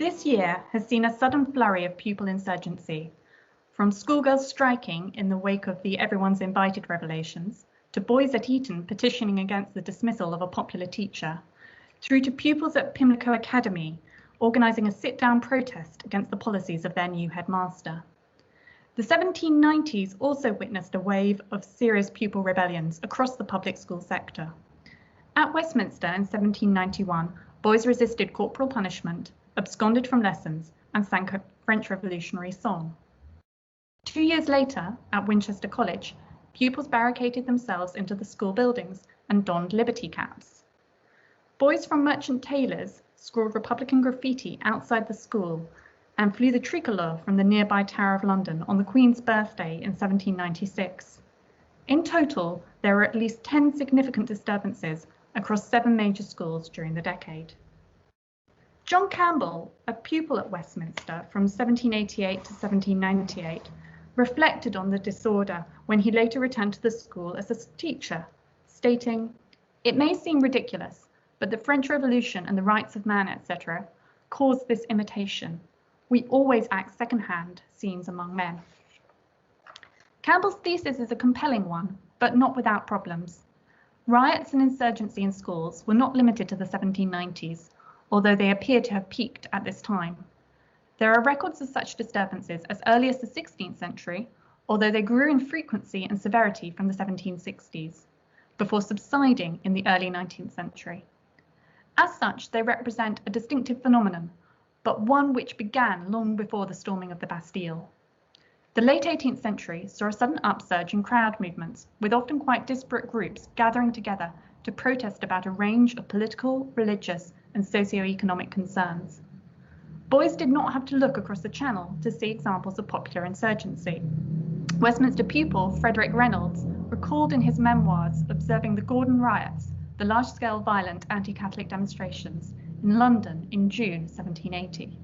This year has seen a sudden flurry of pupil insurgency, from schoolgirls striking in the wake of the Everyone's Invited revelations, to boys at Eton petitioning against the dismissal of a popular teacher, through to pupils at Pimlico Academy organising a sit-down protest against the policies of their new headmaster. The 1790s also witnessed a wave of serious pupil rebellions across the public school sector. At Westminster in 1791, boys resisted corporal punishment, absconded from lessons, and sang a French Revolutionary song. 2 years later, at Winchester College, pupils barricaded themselves into the school buildings and donned liberty caps. Boys from Merchant Taylors scrawled Republican graffiti outside the school and flew the tricolour from the nearby Tower of London on the Queen's birthday in 1796. In total, there were at least 10 significant disturbances across 7 major schools during the decade. John Campbell, a pupil at Westminster from 1788 to 1798, reflected on the disorder when he later returned to the school as a teacher, stating, "It may seem ridiculous, but the French Revolution and the rights of man, etc., caused this imitation. We always act second-hand scenes among men." Campbell's thesis is a compelling one, but not without problems. Riots and insurgency in schools were not limited to the 1790s, although they appear to have peaked at this time. There are records of such disturbances as early as the 16th century, although they grew in frequency and severity from the 1760s, before subsiding in the early 19th century. As such, they represent a distinctive phenomenon, but one which began long before the storming of the Bastille. The late 18th century saw a sudden upsurge in crowd movements, with often quite disparate groups gathering together to protest about a range of political, religious, and socio-economic concerns. Boys did not have to look across the Channel to see examples of popular insurgency. Westminster pupil Frederick Reynolds recalled in his memoirs observing the Gordon riots, the large-scale violent anti-Catholic demonstrations, in London in June 1780.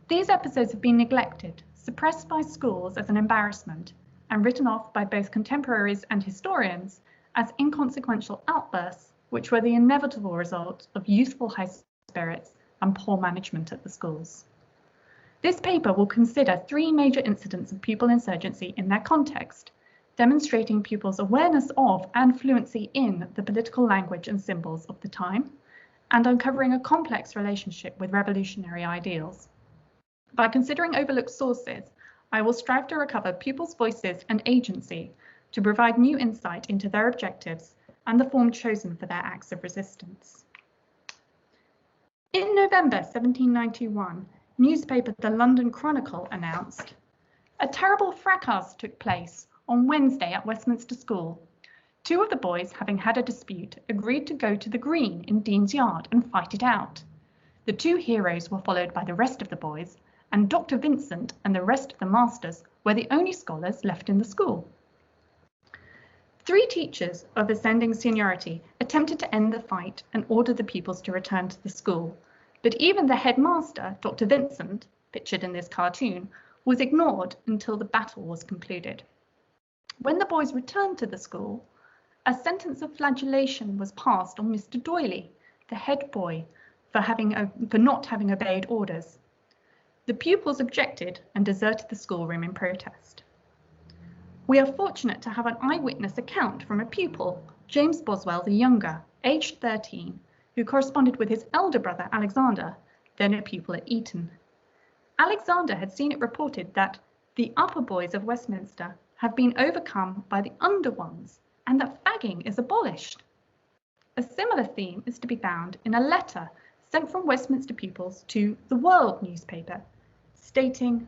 These episodes have been neglected, suppressed by schools as an embarrassment, and written off by both contemporaries and historians as inconsequential outbursts, which were the inevitable result of youthful high spirits and poor management at the schools. This paper will consider 3 major incidents of pupil insurgency in their context, demonstrating pupils' awareness of and fluency in the political language and symbols of the time, and uncovering a complex relationship with revolutionary ideals. By considering overlooked sources, I will strive to recover pupils' voices and agency to provide new insight into their objectives and the form chosen for their acts of resistance. In November 1791, newspaper The London Chronicle announced, "A terrible fracas took place on Wednesday at Westminster School. 2 of the boys, having had a dispute, agreed to go to the Green in Dean's Yard and fight it out. The 2 heroes were followed by the rest of the boys, and Dr. Vincent and the rest of the masters were the only scholars left in the school." 3 teachers of ascending seniority attempted to end the fight and order the pupils to return to the school, but even the headmaster, Dr. Vincent, pictured in this cartoon, was ignored until the battle was concluded. When the boys returned to the school, a sentence of flagellation was passed on Mr. Doyley, the head boy, for not having obeyed orders. The pupils objected and deserted the schoolroom in protest. We are fortunate to have an eyewitness account from a pupil, James Boswell the younger, aged 13, who corresponded with his elder brother Alexander, then a pupil at Eton. Alexander had seen it reported that the upper boys of Westminster have been overcome by the under ones, and that fagging is abolished. A similar theme is to be found in a letter sent from Westminster pupils to the World newspaper, stating,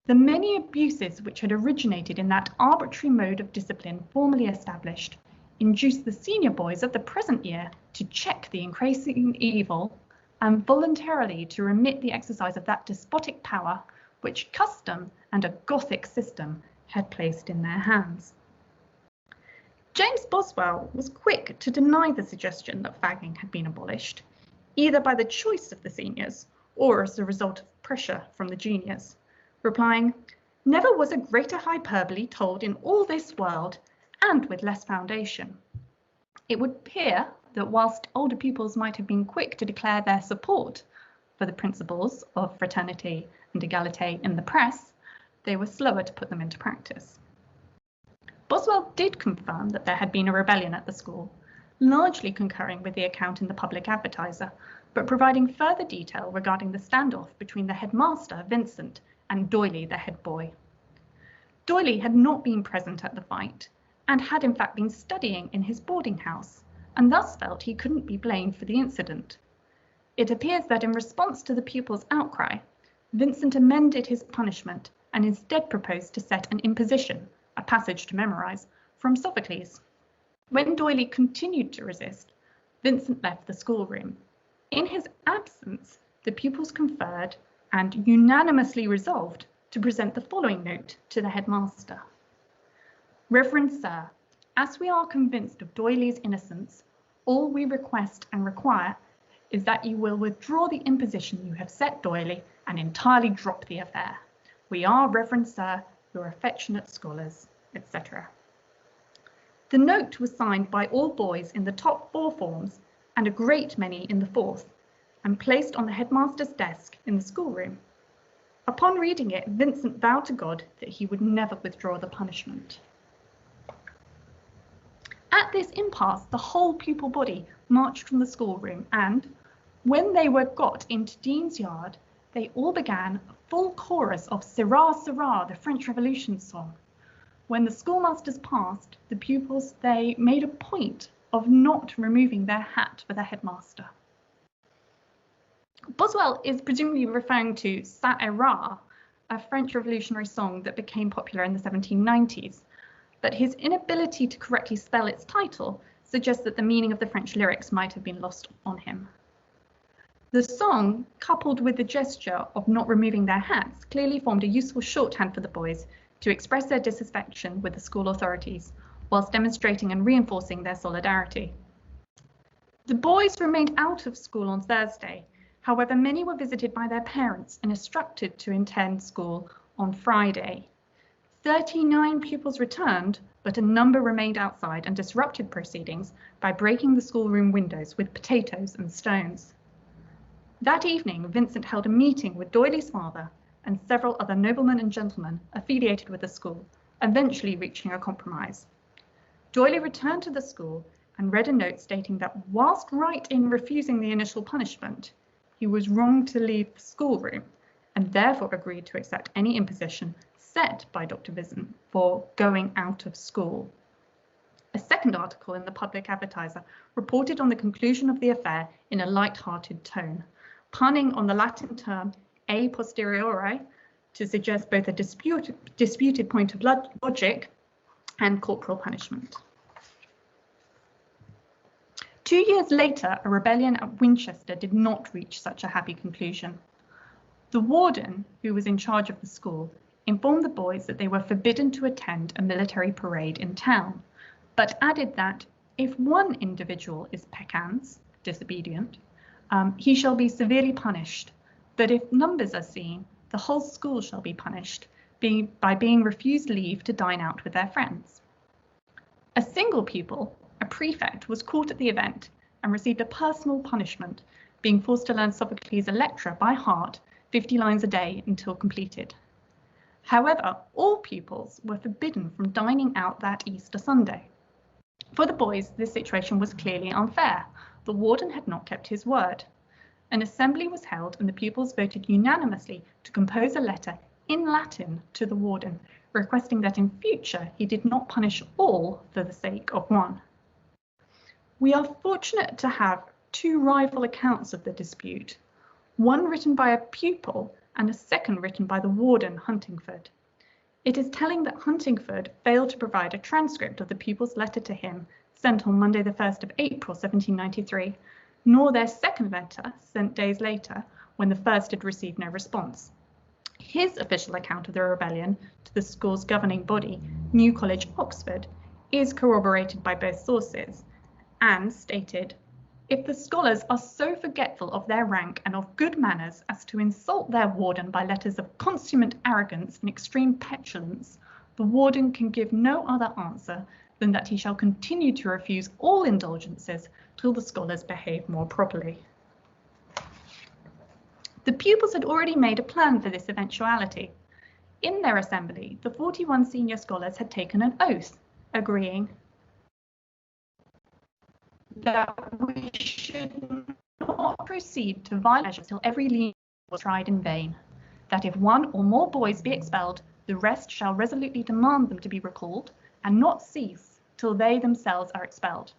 "The many abuses which had originated in that arbitrary mode of discipline formerly established, induced the senior boys of the present year to check the increasing evil, and voluntarily to remit the exercise of that despotic power which custom and a Gothic system had placed in their hands." James Boswell was quick to deny the suggestion that fagging had been abolished, either by the choice of the seniors or as a result of pressure from the juniors, replying, "Never was a greater hyperbole told in all this world, and with less foundation." It would appear that whilst older pupils might have been quick to declare their support for the principles of fraternity and equality in the press, they were slower to put them into practice. Boswell did confirm that there had been a rebellion at the school, largely concurring with the account in the Public Advertiser, but providing further detail regarding the standoff between the headmaster, Vincent, and Doyley, the head boy. Doyley had not been present at the fight and had in fact been studying in his boarding house, and thus felt he couldn't be blamed for the incident. It appears that in response to the pupils' outcry, Vincent amended his punishment and instead proposed to set an imposition, a passage to memorise, from Sophocles. When Doyley continued to resist, Vincent left the schoolroom. In his absence, the pupils conferred and unanimously resolved to present the following note to the headmaster. Reverend Sir, as we are convinced of Doyley's innocence, all we request and require is that you will withdraw the imposition you have set Doyley and entirely drop the affair. We are, Reverend Sir, your affectionate scholars, etc. The note was signed by all boys in the top 4 forms and a great many in the 4th, and placed on the headmaster's desk in the schoolroom. Upon reading it, Vincent vowed to God that he would never withdraw the punishment. At this impasse, the whole pupil body marched from the schoolroom, and when they were got into Dean's Yard, they all began a full chorus of Sirrah, Sirrah, the French Revolution song. When the schoolmasters passed, the pupils, they made a point of not removing their hat for the headmaster. Boswell is presumably referring to Ça Ira, a French revolutionary song that became popular in the 1790s, but his inability to correctly spell its title suggests that the meaning of the French lyrics might have been lost on him. The song, coupled with the gesture of not removing their hats, clearly formed a useful shorthand for the boys to express their dissatisfaction with the school authorities, whilst demonstrating and reinforcing their solidarity. The boys remained out of school on Thursday. However, many were visited by their parents and instructed to attend school on Friday. 39 pupils returned, but a number remained outside and disrupted proceedings by breaking the schoolroom windows with potatoes and stones. That evening, Vincent held a meeting with Doyley's father and several other noblemen and gentlemen affiliated with the school, eventually reaching a compromise. Doyley returned to the school and read a note stating that whilst right in refusing the initial punishment, he was wrong to leave the schoolroom and therefore agreed to accept any imposition set by Dr. Vincent for going out of school. A second article in the Public Advertiser reported on the conclusion of the affair in a light-hearted tone, punning on the Latin term a posteriori to suggest both a disputed point of logic and corporal punishment. 2 years later, a rebellion at Winchester did not reach such a happy conclusion. The warden, who was in charge of the school, informed the boys that they were forbidden to attend a military parade in town, but added that if one individual is peccans, disobedient, he shall be severely punished, but if numbers are seen, the whole school shall be punished by being refused leave to dine out with their friends. A single pupil, a prefect, was caught at the event and received a personal punishment, being forced to learn Sophocles' Electra by heart 50 lines a day until completed. However, all pupils were forbidden from dining out that Easter Sunday. For the boys, this situation was clearly unfair. The warden had not kept his word. An assembly was held and the pupils voted unanimously to compose a letter in Latin to the warden, requesting that in future he did not punish all for the sake of one. We are fortunate to have 2 rival accounts of the dispute, one written by a pupil and a second written by the warden, Huntingford. It is telling that Huntingford failed to provide a transcript of the pupil's letter to him sent on Monday the 1st of April 1793, nor their second letter sent days later when the first had received no response. His official account of the rebellion to the school's governing body, New College, Oxford, is corroborated by both sources and stated, "If the scholars are so forgetful of their rank and of good manners as to insult their warden by letters of consummate arrogance and extreme petulance, the warden can give no other answer than that he shall continue to refuse all indulgences till the scholars behave more properly." The pupils had already made a plan for this eventuality. In their assembly, the 41 senior scholars had taken an oath, agreeing that we should not proceed to violent measures till every leader was tried in vain, that if one or more boys be expelled, the rest shall resolutely demand them to be recalled, and not cease till they themselves are expelled,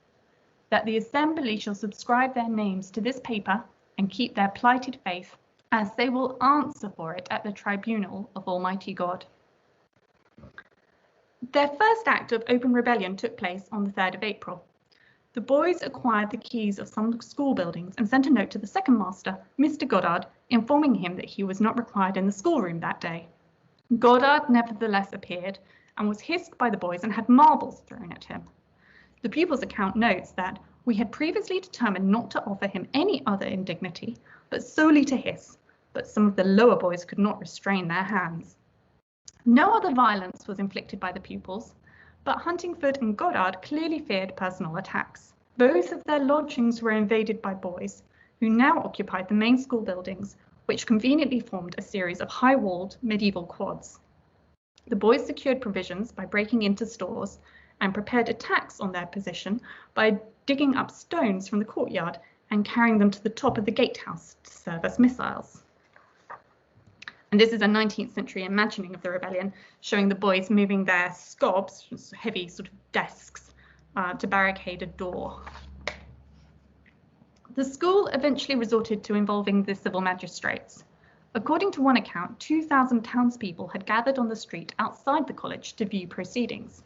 that the assembly shall subscribe their names to this paper and keep their plighted faith, as they will answer for it at the tribunal of Almighty God. Their first act of open rebellion took place on the 3rd of April. The boys acquired the keys of some school buildings and sent a note to the second master, Mr. Goddard, informing him that he was not required in the schoolroom that day. Goddard nevertheless appeared and was hissed by the boys and had marbles thrown at him. The pupil's account notes that we had previously determined not to offer him any other indignity, but solely to hiss, but some of the lower boys could not restrain their hands. No other violence was inflicted by the pupils, but Huntingford and Goddard clearly feared personal attacks. Both of their lodgings were invaded by boys, who now occupied the main school buildings, which conveniently formed a series of high-walled medieval quads. The boys secured provisions by breaking into stores and prepared attacks on their position by digging up stones from the courtyard and carrying them to the top of the gatehouse to serve as missiles. And this is a 19th century imagining of the rebellion, showing the boys moving their scobs, heavy sort of desks, to barricade a door. The school eventually resorted to involving the civil magistrates. According to one account, 2,000 townspeople had gathered on the street outside the college to view proceedings.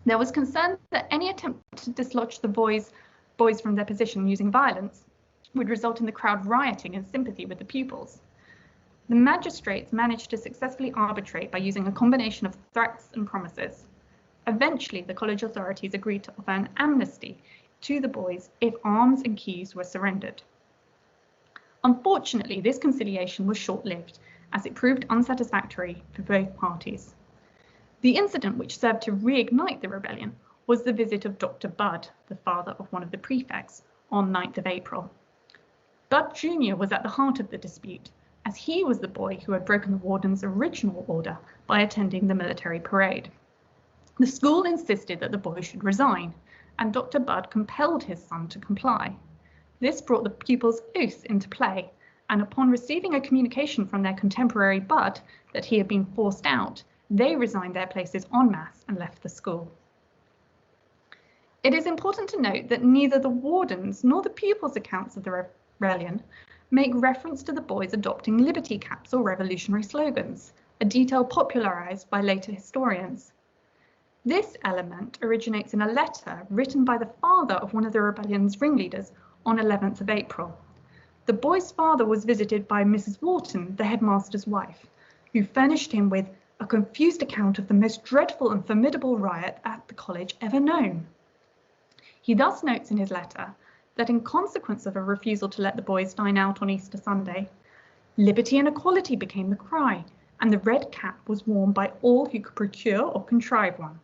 There was concern that any attempt to dislodge the boys from their position using violence would result in the crowd rioting in sympathy with the pupils. The magistrates managed to successfully arbitrate by using a combination of threats and promises. Eventually, the college authorities agreed to offer an amnesty to the boys if arms and keys were surrendered. Unfortunately, this conciliation was short-lived, as it proved unsatisfactory for both parties. The incident which served to reignite the rebellion was the visit of Dr. Budd, the father of one of the prefects, on 9th of April. Budd Jr. was at the heart of the dispute, as he was the boy who had broken the warden's original order by attending the military parade. The school insisted that the boy should resign, and Dr. Budd compelled his son to comply. This brought the pupils' oath into play, and upon receiving a communication from their contemporary Budd that he had been forced out, they resigned their places en masse and left the school. It is important to note that neither the wardens nor the pupils' accounts of the rebellion make reference to the boys adopting liberty caps or revolutionary slogans, a detail popularized by later historians. This element originates in a letter written by the father of one of the rebellion's ringleaders on 11th of April. The boy's father was visited by Mrs. Wharton, the headmaster's wife, who furnished him with a confused account of the most dreadful and formidable riot at the college ever known. He thus notes in his letter that in consequence of a refusal to let the boys dine out on Easter Sunday, liberty and equality became the cry, and the red cap was worn by all who could procure or contrive one.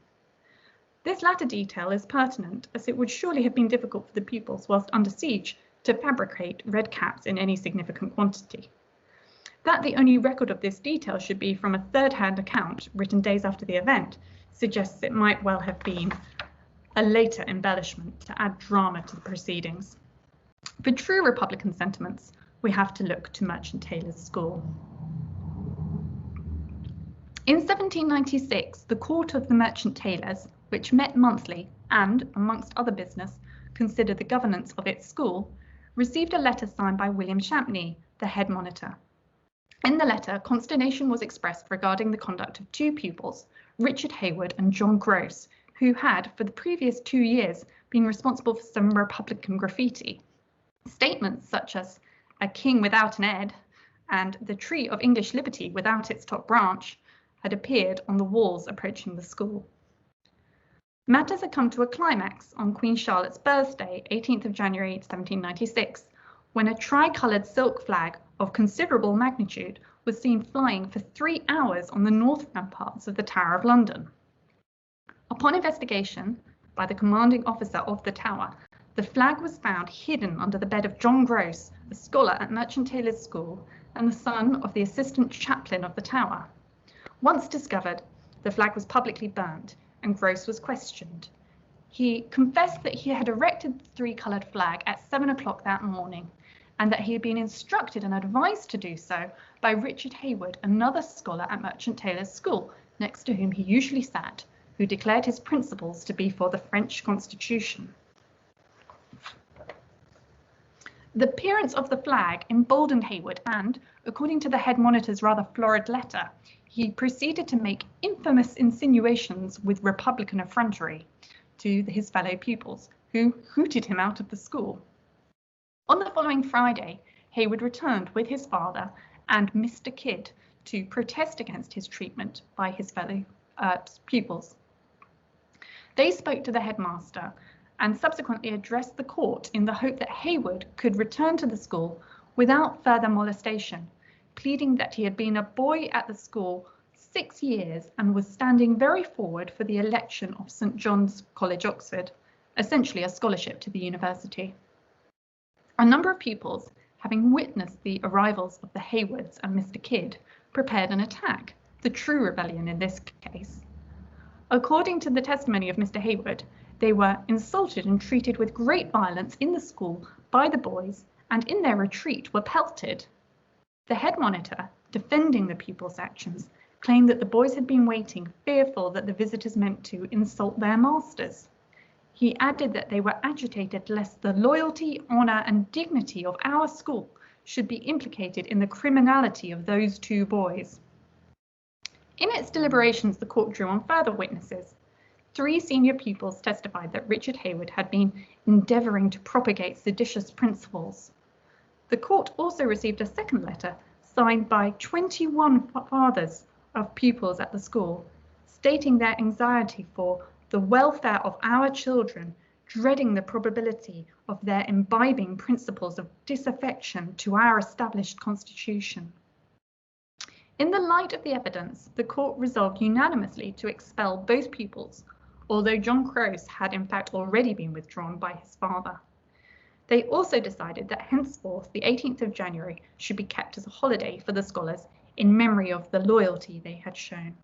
This latter detail is pertinent, as it would surely have been difficult for the pupils whilst under siege to fabricate red caps in any significant quantity. That the only record of this detail should be from a third-hand account written days after the event suggests it might well have been a later embellishment to add drama to the proceedings. For true Republican sentiments, we have to look to Merchant Taylor's school. In 1796, the Court of the Merchant Taylors, which met monthly and, amongst other business, considered the governance of its school, received a letter signed by William Champney, the head monitor. In the letter, consternation was expressed regarding the conduct of two pupils, Richard Hayward and John Gross, who had, for the previous 2 years, been responsible for some Republican graffiti. Statements such as "a king without an head" and "the tree of English liberty without its top branch" had appeared on the walls approaching the school. Matters had come to a climax on Queen Charlotte's birthday, 18th of January 1796, when a tri-coloured silk flag of considerable magnitude was seen flying for 3 hours on the northern parts of the Tower of London. Upon investigation by the commanding officer of the Tower, The flag was found hidden under the bed of John Gross, a scholar at Merchant Taylors' School and the son of the assistant chaplain of the tower. Once discovered, the flag was publicly burnt and Gross was questioned. He confessed that he had erected the three-coloured flag at 7 o'clock that morning and that he had been instructed and advised to do so by Richard Hayward, another scholar at Merchant Taylors' School, next to whom he usually sat, who declared his principles to be for the French Constitution. The appearance of the flag emboldened Hayward and, according to the head monitor's rather florid letter, he proceeded to make infamous insinuations with Republican effrontery to his fellow pupils, who hooted him out of the school. On the following Friday, Hayward returned with his father and Mr. Kidd to protest against his treatment by his fellow pupils. They spoke to the headmaster and subsequently addressed the court in the hope that Hayward could return to the school without further molestation, pleading that he had been a boy at the school 6 years and was standing very forward for the election of St John's College, Oxford, essentially a scholarship to the university. A number of pupils, having witnessed the arrivals of the Haywards and Mr. Kidd, prepared an attack, the true rebellion in this case. According to the testimony of Mr. Hayward, they were insulted and treated with great violence in the school by the boys, and in their retreat were pelted. The head monitor, defending the pupils' actions, claimed that the boys had been waiting, fearful that the visitors meant to insult their masters. He added that they were agitated lest the loyalty, honour and dignity of our school should be implicated in the criminality of those two boys. In its deliberations, the court drew on further witnesses. 3 senior pupils testified that Richard Hayward had been endeavouring to propagate seditious principles. The court also received a second letter signed by 21 fathers of pupils at the school, stating their anxiety for the welfare of our children, dreading the probability of their imbibing principles of disaffection to our established constitution. In the light of the evidence, the court resolved unanimously to expel both pupils, although John Gross had in fact already been withdrawn by his father. They also decided that henceforth the 18th of January should be kept as a holiday for the scholars in memory of the loyalty they had shown.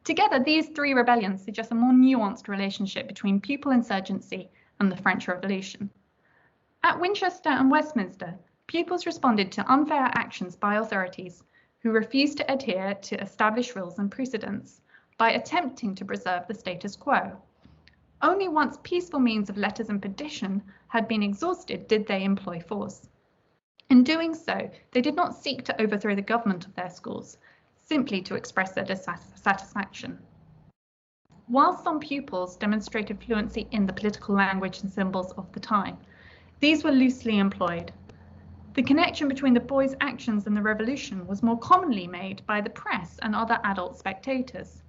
Together, these 3 rebellions suggest a more nuanced relationship between pupil insurgency and the French Revolution. At Winchester and Westminster, pupils responded to unfair actions by authorities who refused to adhere to established rules and precedents by attempting to preserve the status quo. Only once peaceful means of letters and petition had been exhausted did they employ force. In doing so, they did not seek to overthrow the government of their schools, simply to express their dissatisfaction. While some pupils demonstrated fluency in the political language and symbols of the time, these were loosely employed. The connection between the boys' actions and the revolution was more commonly made by the press and other adult spectators.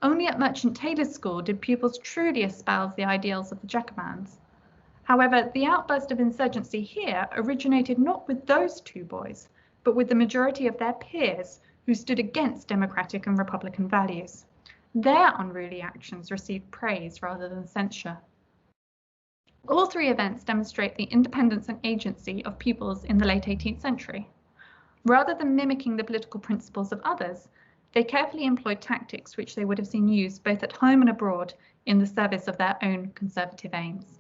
Only at Merchant Taylors' School did pupils truly espouse the ideals of the Jacobins. However, the outburst of insurgency here originated not with those 2 boys, but with the majority of their peers who stood against democratic and republican values. Their unruly actions received praise rather than censure. All 3 events demonstrate the independence and agency of pupils in the late 18th century. Rather than mimicking the political principles of others, they carefully employed tactics which they would have seen used both at home and abroad in the service of their own conservative aims.